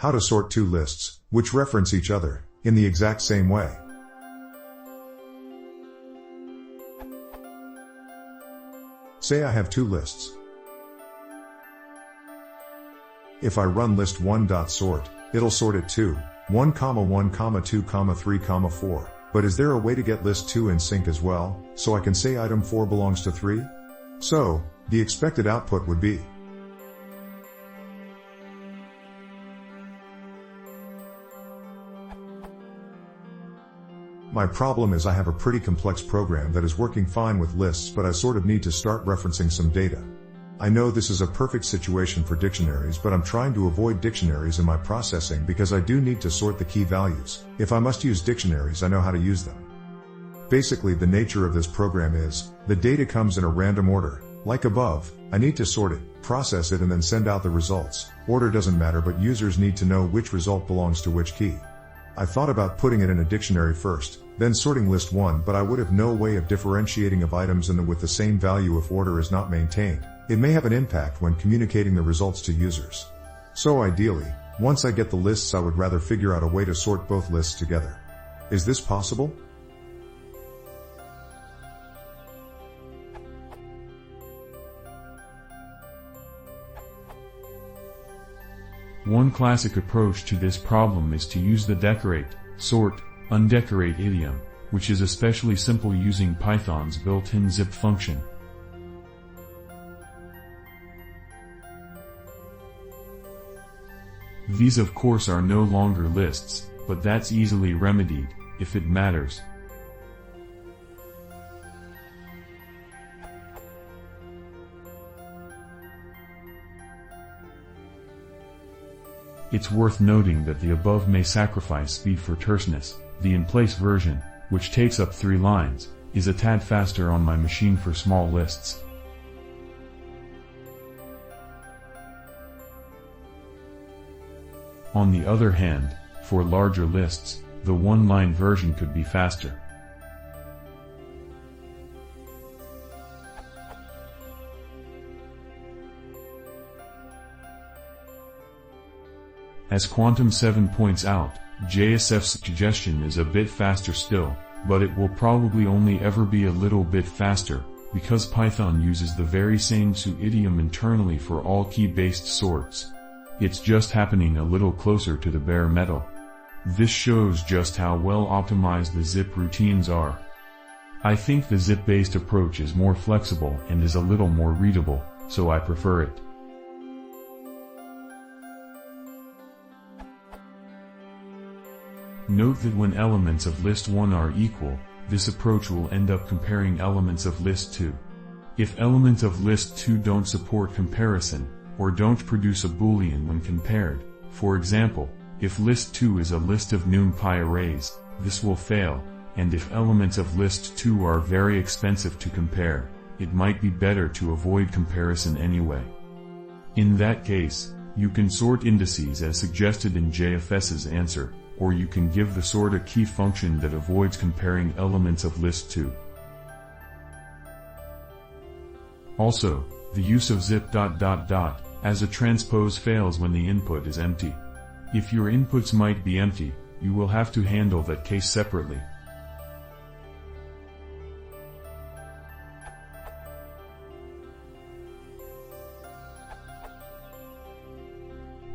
How to sort two lists, which reference each other, in the exact same way. Say I have two lists. If I run list1.sort, it'll sort it to 1, 1, 2, 3, 4. But is there a way to get list 2 in sync as well, so I can say item 4 belongs to 3? So, the expected output would be My problem is I have a pretty complex program that is working fine with lists, but I sort of need to start referencing some data. I know this is a perfect situation for dictionaries, but I'm trying to avoid dictionaries in my processing because I do need to sort the key values. If I must use dictionaries, I know how to use them. Basically, the nature of this program is, the data comes in a random order. Like above, I need to sort it, process it, and then send out the results. Order doesn't matter, but users need to know which result belongs to which key. I thought about putting it in a dictionary first, then sorting list 1, but I would have no way of differentiating of items with the same value if order is not maintained. It may have an impact when communicating the results to users. So ideally, once I get the lists, I would rather figure out a way to sort both lists together. Is this possible? One classic approach to this problem is to use the decorate, sort, undecorate idiom, which is especially simple using Python's built-in zip function. These of course are no longer lists, but that's easily remedied, if it matters. It's worth noting that the above may sacrifice speed for terseness. The in-place version, which takes up 3 lines, is a tad faster on my machine for small lists. On the other hand, for larger lists, the one-line version could be faster. As Quantum 7 points out, JSF's suggestion is a bit faster still, but it will probably only ever be a little bit faster, because Python uses the very same SU idiom internally for all key-based sorts. It's just happening a little closer to the bare metal. This shows just how well optimized the zip routines are. I think the zip-based approach is more flexible and is a little more readable, so I prefer it. Note that when elements of list 1 are equal, this approach will end up comparing elements of list 2. If elements of list 2 don't support comparison, or don't produce a boolean when compared, for example, if list 2 is a list of NumPy arrays, this will fail, and if elements of list 2 are very expensive to compare, it might be better to avoid comparison anyway. In that case, you can sort indices as suggested in JFS's answer, or you can give the sort a key function that avoids comparing elements of list 2. Also, the use of zip ... as a transpose fails when the input is empty. If your inputs might be empty, you will have to handle that case separately.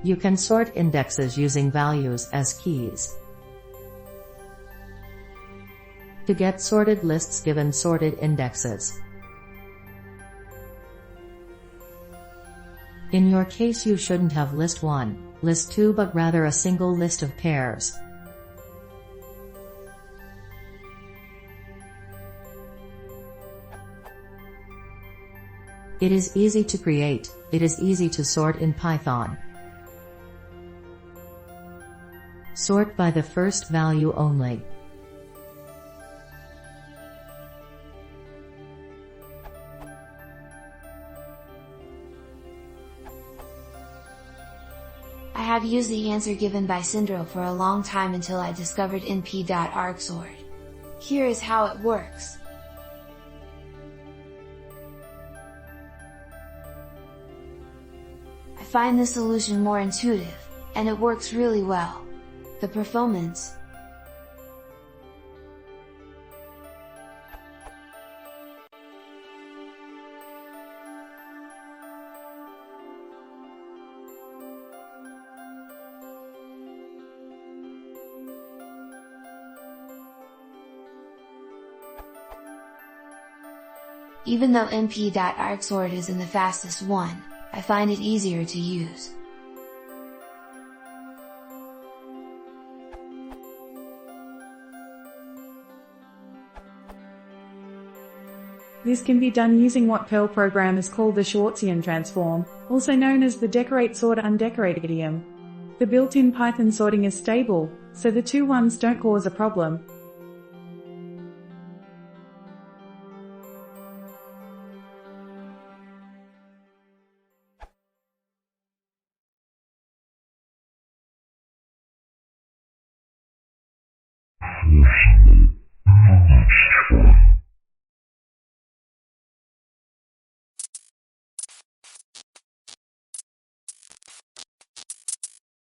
You can sort indexes using values as keys. To get sorted lists given sorted indexes. In your case, you shouldn't have list 1, list 2, but rather a single list of pairs. It is easy to create, it is easy to sort in Python. Sort by the first value only. I have used the answer given by Syndro for a long time until I discovered np.argsort. Here is how it works. I find this solution more intuitive. and it works really well. The performance. Even though np.arcsort isn't the fastest one, I find it easier to use. This can be done using what Perl program is called the Schwarzian transform, also known as the decorate sort undecorate idiom. The built-in Python sorting is stable, so the two ones don't cause a problem.